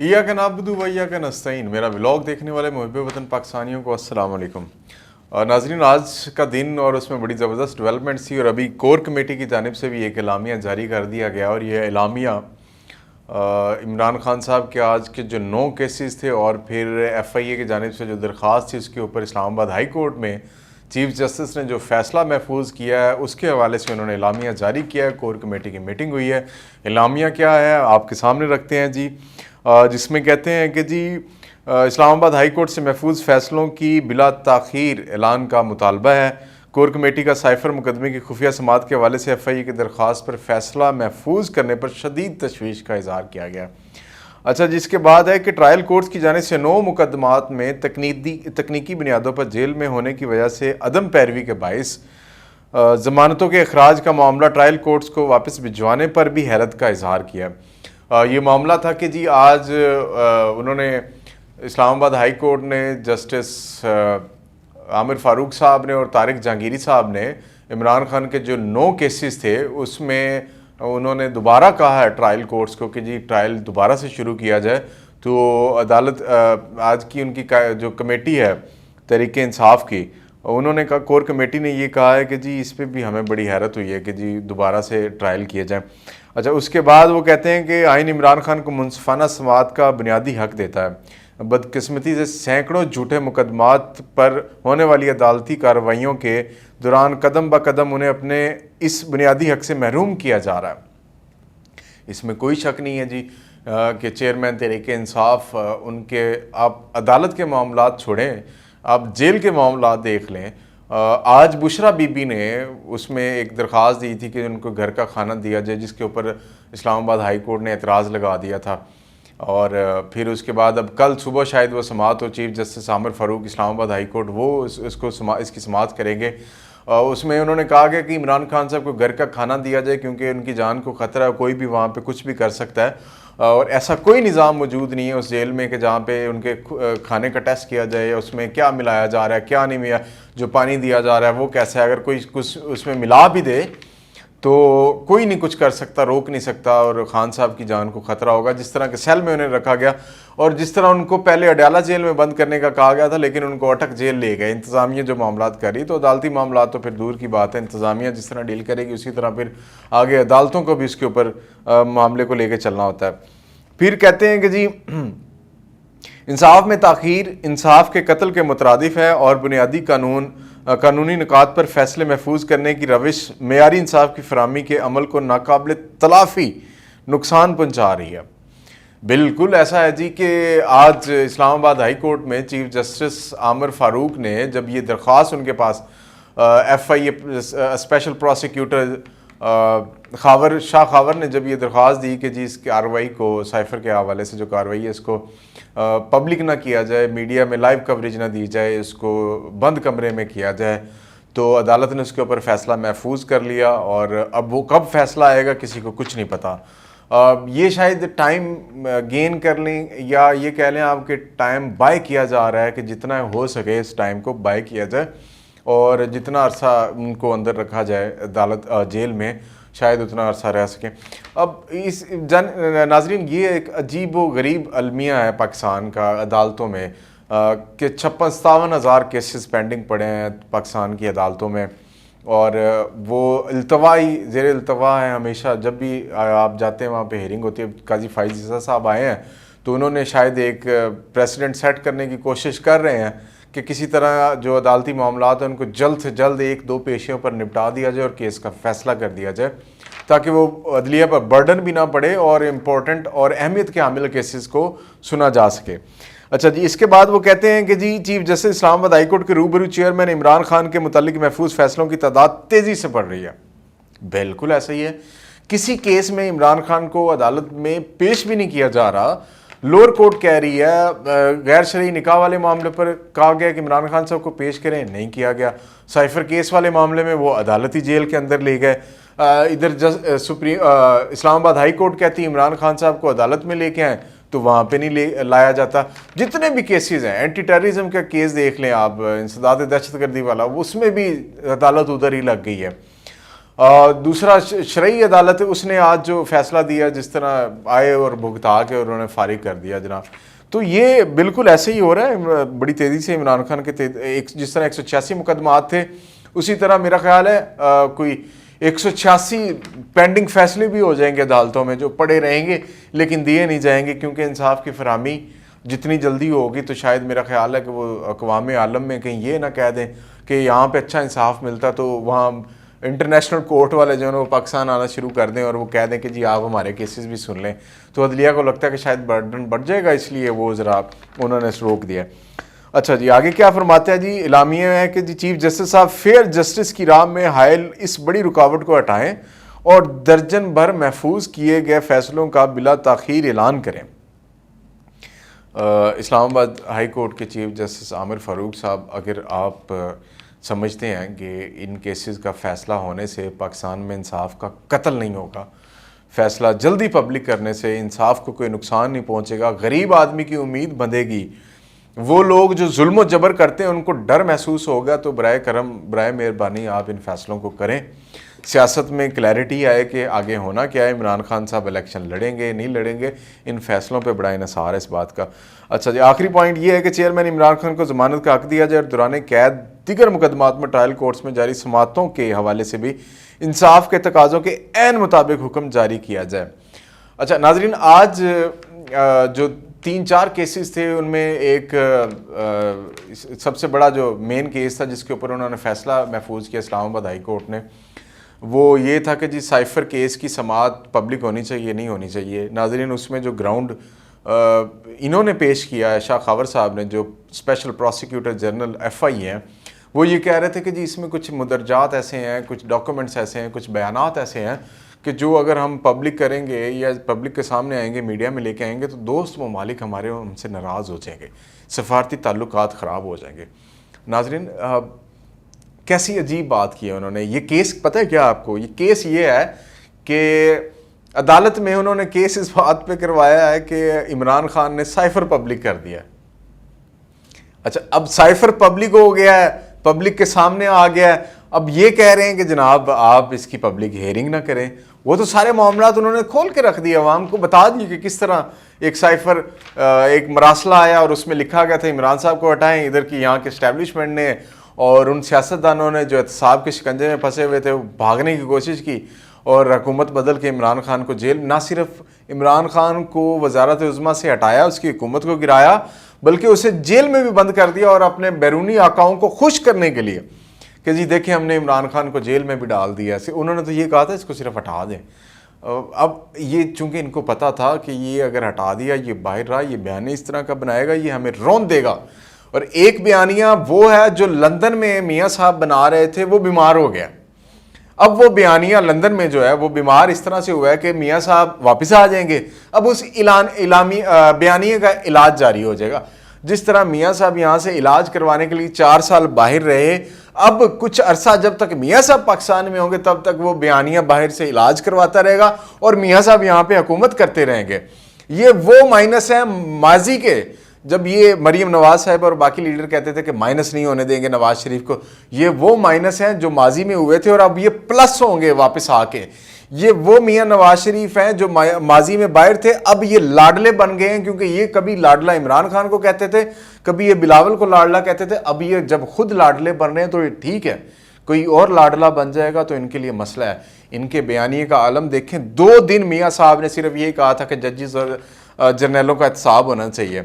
ایاک نعبد و ایاک نستعین میرا ولاگ دیکھنے والے محب وطن پاکستانیوں کو السلام علیکم۔ ناظرین، آج کا دن اور اس میں بڑی زبردست ڈیولپمنٹ تھی، اور ابھی کور کمیٹی کی جانب سے بھی ایک اعلامیہ جاری کر دیا گیا، اور یہ اعلامیہ عمران خان صاحب کے آج کے جو 9 کیسز تھے اور پھر ایف آئی اے کی جانب سے جو درخواست تھی اس کے اوپر اسلام آباد ہائی کورٹ میں چیف جسٹس نے جو فیصلہ محفوظ کیا ہے اس کے حوالے سے انہوں نے اعلامیہ جاری کیا ہے۔ کور کمیٹی کی میٹنگ ہوئی ہے، اعلامیہ کیا ہے آپ کے سامنے رکھتے ہیں جی، جس میں کہتے ہیں کہ جی اسلام آباد ہائی کورٹ سے محفوظ فیصلوں کی بلا تاخیر اعلان کا مطالبہ ہے۔ کور کمیٹی کا سائفر مقدمے کی خفیہ سماعت کے حوالے سے ایف آئی اے کی درخواست پر فیصلہ محفوظ کرنے پر شدید تشویش کا اظہار کیا گیا۔ اچھا، جس کے بعد ہے کہ ٹرائل کورٹس کی جانب سے 9 مقدمات میں تکنیکی بنیادوں پر جیل میں ہونے کی وجہ سے عدم پیروی کے باعث ضمانتوں کے اخراج کا معاملہ ٹرائل کورٹس کو واپس بھجوانے پر بھی حیرت کا اظہار کیا۔ یہ معاملہ تھا کہ جی آج انہوں نے اسلام آباد ہائی کورٹ نے جسٹس عامر فاروق صاحب نے اور طارق جہانگیری صاحب نے عمران خان کے جو 9 کیسز تھے اس میں انہوں نے دوبارہ کہا ہے ٹرائل کورٹس کو کہ جی ٹرائل دوبارہ سے شروع کیا جائے۔ تو عدالت آج کی ان کی جو کمیٹی ہے تحریک انصاف کی، انہوں نے کہا، کور کمیٹی نے یہ کہا ہے کہ جی اس پہ بھی ہمیں بڑی حیرت ہوئی ہے کہ جی دوبارہ سے ٹرائل کیا جائے۔ اچھا، اس کے بعد وہ کہتے ہیں کہ آئین عمران خان کو منصفانہ سماعت کا بنیادی حق دیتا ہے۔ بدقسمتی سے سینکڑوں جھوٹے مقدمات پر ہونے والی عدالتی کارروائیوں کے دوران قدم با قدم انہیں اپنے اس بنیادی حق سے محروم کیا جا رہا ہے۔ اس میں کوئی شک نہیں ہے جی کہ چیئرمین تحریک انصاف ان کے، آپ عدالت کے معاملات چھوڑیں، آپ جیل کے معاملات دیکھ لیں۔ آج بشرا بی بی نے اس میں ایک درخواست دی تھی کہ ان کو گھر کا کھانا دیا جائے، جس کے اوپر اسلام آباد ہائی کورٹ نے اعتراض لگا دیا تھا، اور پھر اس کے بعد اب کل صبح شاید وہ سماعت ہو، چیف جسٹس عامر فاروق اسلام آباد ہائی کورٹ وہ اس کی سماعت کریں گے۔ اس میں انہوں نے کہا گیا کہ عمران خان صاحب کو گھر کا کھانا دیا جائے کیونکہ ان کی جان کو خطرہ ہے، کوئی بھی وہاں پہ کچھ بھی کر سکتا ہے، اور ایسا کوئی نظام موجود نہیں ہے اس جیل میں کہ جہاں پہ ان کے کھانے کا ٹیسٹ کیا جائے، اس میں کیا ملایا جا رہا ہے کیا نہیں ملا، جو پانی دیا جا رہا ہے وہ کیسا ہے، اگر کوئی کچھ اس میں ملا بھی دے تو کوئی نہیں کچھ کر سکتا، روک نہیں سکتا، اور خان صاحب کی جان کو خطرہ ہوگا۔ جس طرح کے سیل میں انہیں رکھا گیا، اور جس طرح ان کو پہلے اڈیالہ جیل میں بند کرنے کا کہا گیا تھا لیکن ان کو اٹک جیل لے گئے انتظامیہ جو معاملات کر رہی، تو عدالتی معاملات تو پھر دور کی بات ہے، انتظامیہ جس طرح ڈیل کرے گی اسی طرح پھر آگے عدالتوں کو بھی اس کے اوپر معاملے کو لے کے چلنا ہوتا ہے۔ پھر کہتے ہیں کہ جی انصاف میں تاخیر انصاف کے قتل کے مترادف ہے، اور بنیادی قانونی نکات پر فیصلے محفوظ کرنے کی روش معیاری انصاف کی فراہمی کے عمل کو ناقابل تلافی نقصان پہنچا رہی ہے۔ بالکل ایسا ہے جی کہ آج اسلام آباد ہائی کورٹ میں چیف جسٹس عامر فاروق نے جب یہ درخواست ان کے پاس F I A special prosecutor Shah Khawar نے جب یہ درخواست دی کہ جی اس کارروائی کو سائفر کے حوالے سے جو کارروائی ہے اس کو پبلک نہ کیا جائے، میڈیا میں لائیو کوریج نہ دی جائے، اس کو بند کمرے میں کیا جائے، تو عدالت نے اس کے اوپر فیصلہ محفوظ کر لیا، اور اب وہ کب فیصلہ آئے گا کسی کو کچھ نہیں پتہ۔ یہ شاید ٹائم گین کر لیں، یا یہ کہہ لیں آپ کہ ٹائم بائی کیا جا رہا ہے کہ جتنا ہو سکے اس ٹائم کو بائی کیا جائے اور جتنا عرصہ ان کو اندر رکھا جائے عدالت جیل میں شاید اتنا عرصہ رہ سکیں۔ اب اس ناظرین، یہ ایک عجیب و غریب المیہ ہے پاکستان کا عدالتوں میں کہ 56-57 ہزار کیسز پینڈنگ پڑے ہیں پاکستان کی عدالتوں میں، اور وہ زیر التوا ہیں ہمیشہ۔ جب بھی آپ جاتے ہیں وہاں پہ ہیرنگ ہوتی ہے، قاضی فائز عیسیٰ صاحب آئے ہیں تو انہوں نے شاید ایک پریسیڈنٹ سیٹ کرنے کی کوشش کر رہے ہیں کہ کسی طرح جو عدالتی معاملات ہیں ان کو جلد سے جلد 1-2 پیشیوں پر نپٹا دیا جائے اور کیس کا فیصلہ کر دیا جائے، تاکہ وہ عدلیہ پر برڈن بھی نہ پڑے اور امپورٹنٹ اور اہمیت کے حامل کیسز کو سنا جا سکے۔ اچھا جی، اس کے بعد وہ کہتے ہیں کہ جی چیف جسٹس اسلام آباد ہائی کورٹ کے روبرو چیئرمین عمران خان کے متعلق محفوظ فیصلوں کی تعداد تیزی سے بڑھ رہی ہے۔ بالکل ایسا ہی ہے، کسی کیس میں عمران خان کو عدالت میں پیش بھی نہیں کیا جا رہا، لوور کورٹ کہہ رہی ہے غیر شرعی نکاح والے معاملے پر کہا گیا کہ عمران خان صاحب کو پیش کریں، نہیں کیا گیا۔ سائفر کیس والے معاملے میں وہ عدالتی جیل کے اندر لے گئے، ادھر اسلام آباد ہائی کورٹ کہتی عمران خان صاحب کو عدالت میں لے کے آئیں تو وہاں پہ نہیں لایا جاتا۔ جتنے بھی کیسز ہیں، اینٹی ٹیررزم کا کیس دیکھ لیں آپ، انسداد دہشت گردی والا، اس میں بھی عدالت ادھر ہی لگ گئی ہے۔ دوسرا شرعی عدالت اس نے آج جو فیصلہ دیا جس طرح آئے اور بھگتا کے انہوں نے فارغ کر دیا جناب، تو یہ بالکل ایسے ہی ہو رہا ہے بڑی تیزی سے عمران خان کے جس طرح 186 مقدمات تھے اسی طرح میرا خیال ہے کوئی 186 پینڈنگ فیصلے بھی ہو جائیں گے عدالتوں میں جو پڑے رہیں گے لیکن دیے نہیں جائیں گے، کیونکہ انصاف کی فراہمی جتنی جلدی ہوگی تو شاید میرا خیال ہے کہ وہ اقوام عالم میں کہیں یہ نہ کہہ دیں کہ یہاں پہ اچھا انصاف ملتا تو وہاں انٹرنیشنل کورٹ والے جو ہے وہ پاکستان آنا شروع کر دیں اور وہ کہہ دیں کہ جی آپ ہمارے کیسز بھی سن لیں، تو عدلیہ کو لگتا ہے کہ شاید برڈن بڑھ جائے گا، اس لیے وہ ذرا انہوں نے روک دیا۔ اچھا جی آگے کیا فرماتے ہیں جی، اعلامیہ ہے کہ جی چیف جسٹس صاحب فیئر جسٹس کی راہ میں حائل اس بڑی رکاوٹ کو ہٹائیں اور درجن بھر محفوظ کیے گئے فیصلوں کا بلا تاخیر اعلان کریں۔ اسلام آباد ہائی کورٹ کے چیف جسٹس عامر فاروق صاحب، اگر آپ سمجھتے ہیں کہ ان کیسز کا فیصلہ ہونے سے پاکستان میں انصاف کا قتل نہیں ہوگا، فیصلہ جلدی پبلک کرنے سے انصاف کو کوئی نقصان نہیں پہنچے گا، غریب آدمی کی امید بندھے گی، وہ لوگ جو ظلم و جبر کرتے ہیں ان کو ڈر محسوس ہوگا، تو برائے کرم برائے مہربانی آپ ان فیصلوں کو کریں، سیاست میں کلیئرٹی آئے کہ آگے ہونا کیا ہے، عمران خان صاحب الیکشن لڑیں گے نہیں لڑیں گے، ان فیصلوں پہ بڑا انحصار ہے اس بات کا۔ اچھا جی آخری پوائنٹ یہ ہے کہ چیئرمین عمران خان کو ضمانت کا حق دیا جائے اور دوران قید دیگر مقدمات میں ٹرائل کورٹس میں جاری سماعتوں کے حوالے سے بھی انصاف کے تقاضوں کے عین مطابق حکم جاری کیا جائے۔ اچھا ناظرین، آج جو 3-4 کیسز تھے ان میں ایک سب سے بڑا جو مین کیس تھا جس کے اوپر انہوں نے فیصلہ محفوظ کیا اسلام آباد ہائی کورٹ نے، وہ یہ تھا کہ جی سائفر کیس کی سماعت پبلک ہونی چاہیے نہیں ہونی چاہیے۔ ناظرین اس میں جو گراؤنڈ انہوں نے پیش کیا ہے، شاہ خاور صاحب نے جو اسپیشل پروسیکیوٹر جنرل FI ہیں، وہ یہ کہہ رہے تھے کہ جی اس میں کچھ مدرجات ایسے ہیں، کچھ ڈاکومنٹس ایسے ہیں، کچھ بیانات ایسے ہیں کہ جو اگر ہم پبلک کریں گے یا پبلک کے سامنے آئیں گے، میڈیا میں لے کے آئیں گے تو دوست ممالک ہمارے ہم سے ناراض ہو جائیں گے، سفارتی تعلقات خراب ہو جائیں گے۔ ناظرین کیسی عجیب بات کی ہے انہوں نے۔ یہ کیس پتہ ہے کیا آپ کو، یہ کیس یہ ہے کہ عدالت میں انہوں نے کیس اس بات پہ کروایا ہے کہ عمران خان نے سائفر پبلک کر دیا ہے۔ اچھا اب سائفر پبلک ہو گیا ہے، پبلک کے سامنے آ گیا ہے، اب یہ کہہ رہے ہیں کہ جناب آپ اس کی پبلک ہیئرنگ نہ کریں۔ وہ تو سارے معاملات انہوں نے کھول کے رکھ دیے، عوام کو بتا دیے کہ کس طرح ایک سائفر ایک مراسلہ آیا اور اس میں لکھا گیا تھا عمران صاحب کو ہٹائیں، ادھر کی یہاں کے اسٹیبلشمنٹ نے اور ان سیاستدانوں نے جو احتساب کے شکنجے میں پھنسے ہوئے تھے وہ بھاگنے کی کوشش کی اور حکومت بدل کے عمران خان کو جیل، نہ صرف عمران خان کو وزارت عظمیٰ سے ہٹایا، اس کی حکومت کو گرایا، بلکہ اسے جیل میں بھی بند کر دیا اور اپنے بیرونی آقاؤں کو خوش کرنے کے لیے کہ جی دیکھیں ہم نے عمران خان کو جیل میں بھی ڈال دیا۔ انہوں نے تو یہ کہا تھا اس کو صرف ہٹا دیں۔ اب یہ چونکہ ان کو پتا تھا کہ یہ اگر ہٹا دیا، یہ باہر رہا، یہ بیانیہ اس طرح کا بنائے گا، یہ ہمیں رون دے گا۔ اور ایک بیانیہ وہ ہے جو لندن میں میاں صاحب بنا رہے تھے، وہ بیمار ہو گیا۔ اب وہ بیانیہ لندن میں جو ہے وہ بیمار اس طرح سے ہوا ہے کہ میاں صاحب واپس آ جائیں گے، اب اس بیانیے کا علاج جاری ہو جائے گا۔ جس طرح میاں صاحب یہاں سے علاج کروانے کے لیے 4 سال باہر رہے، اب کچھ عرصہ جب تک میاں صاحب پاکستان میں ہوں گے تب تک وہ بیانیہ باہر سے علاج کرواتا رہے گا اور میاں صاحب یہاں پہ حکومت کرتے رہیں گے۔ یہ وہ مائنس ہیں ماضی کے، جب یہ مریم نواز صاحب اور باقی لیڈر کہتے تھے کہ مائنس نہیں ہونے دیں گے نواز شریف کو، یہ وہ مائنس ہیں جو ماضی میں ہوئے تھے اور اب یہ پلس ہوں گے واپس آ کے۔ یہ وہ میاں نواز شریف ہیں جو ماضی میں باہر تھے، اب یہ لاڈلے بن گئے ہیں، کیونکہ یہ کبھی لاڈلا عمران خان کو کہتے تھے، کبھی یہ بلاول کو لاڈلا کہتے تھے، اب یہ جب خود لاڈلے بن رہے ہیں تو یہ ٹھیک ہے، کوئی اور لاڈلا بن جائے گا تو ان کے لیے مسئلہ ہے۔ ان کے بیانیے کا عالم دیکھیں، 2 دن میاں صاحب نے صرف یہی کہا تھا کہ ججز اور جرنیلوں کا احتساب ہونا چاہیے۔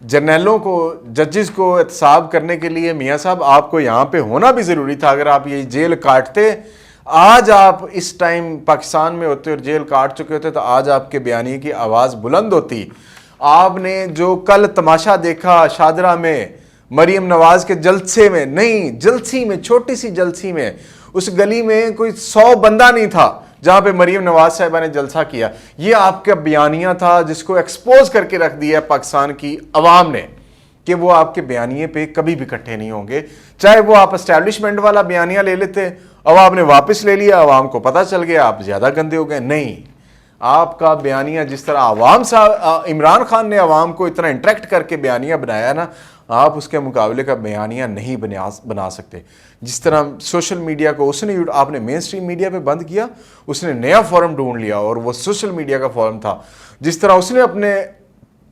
جرنیلوں کو، ججز کو احتساب کرنے کے لیے میاں صاحب آپ کو یہاں پہ ہونا بھی ضروری تھا۔ اگر آپ یہ جیل کاٹتے، آج آپ اس ٹائم پاکستان میں ہوتے اور جیل کاٹ چکے ہوتے تو آج آپ کے بیانیے کی آواز بلند ہوتی۔ آپ نے جو کل تماشا دیکھا شاہدرہ میں مریم نواز کے جلسے میں، نہیں جلسی میں، چھوٹی سی جلسی میں، اس گلی میں کوئی 100 بندہ نہیں تھا جہاں پہ مریم نواز صاحبہ نے جلسہ کیا، یہ آپ کا بیانیہ تھا جس کو ایکسپوز کر کے رکھ دیا پاکستان کی عوام نے کہ وہ آپ کے بیانیے پہ کبھی بھی اکٹھے نہیں ہوں گے۔ چاہے وہ آپ اسٹیبلشمنٹ والا بیانیہ لے لیتے، اب آپ نے واپس لے لیا، عوام کو پتہ چل گیا آپ زیادہ گندے ہو گئے، نہیں، آپ کا بیانیہ جس طرح عوام عمران خان نے عوام کو اتنا انٹریکٹ کر کے بیانیہ بنایا نا، آپ اس کے مقابلے کا بیانیہ نہیں بنا سکتے. جس طرح سوشل میڈیا کو آپ نے مین اسٹریم میڈیا پہ بند کیا, اس نے نیا فورم ڈھونڈ لیا اور وہ سوشل میڈیا کا فورم تھا. جس طرح اس نے اپنے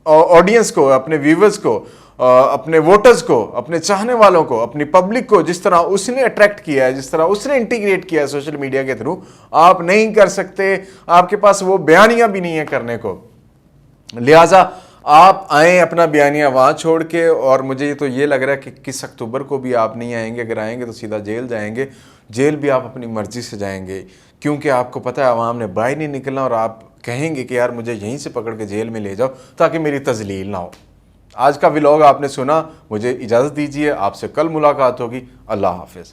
آڈینس کو, اپنے ویورز کو, اپنے ووٹرز کو, اپنے چاہنے والوں کو, اپنی پبلک کو جس طرح اس نے اٹریکٹ کیا ہے, جس طرح اس نے انٹیگریٹ کیا ہے سوشل میڈیا کے تھرو, آپ نہیں کر سکتے. آپ کے پاس وہ بیانیہ بھی نہیں ہے کرنے کو. لہٰذا آپ آئیں اپنا بیانیہ وہاں چھوڑ کے, اور مجھے تو یہ لگ رہا ہے کہ 21 اکتوبر کو بھی آپ نہیں آئیں گے. اگر آئیں گے تو سیدھا جیل جائیں گے. جیل بھی آپ اپنی مرضی سے جائیں گے, کیونکہ آپ کو پتہ ہے عوام نے باہر نہیں نکلنا, اور آپ کہیں گے کہ یار مجھے یہیں سے پکڑ کے جیل میں لے جاؤ تاکہ میری تذلیل نہ ہو. آج کا ولاگ آپ نے سنا, مجھے اجازت دیجیے, آپ سے کل ملاقات ہوگی. اللہ حافظ.